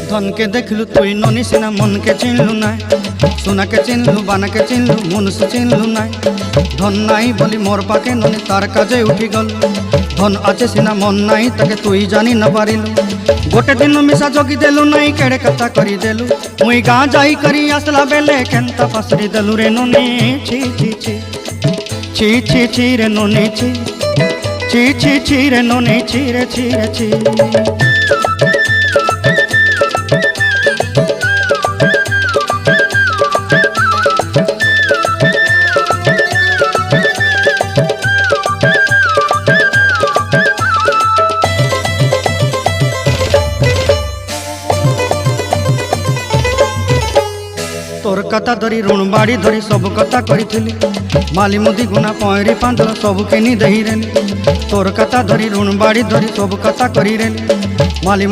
धन के देखलु तुई ननी सिना मन के चिन्हलु ना सोना के चिन्हलु बाना के चिन्हलु मनुष्य चिन्हलु ना धन नाई बोली मोर पाके ननी तार काजे उठी गल धन आचे सिना मन नाई ताके तुई जानी न पारिलु गोटे दिन मिसा जगी देलु नाई केड़े कथा करी देलु मुई गाँ जाई करी आसला बेले केंता पासरी देलु रे ननी छी छी छी छी छी छी रे ननी छी छी छी छी रे ननी छी रे छी रे छी। तोर कथा धरी ऋण बाड़ी धरी सब कथा करी माली मुदी गुना पहरी पांद सब केनी दही रेली तोर कथा धरी ऋण बाड़ी धरी सब कथा करी रेली माली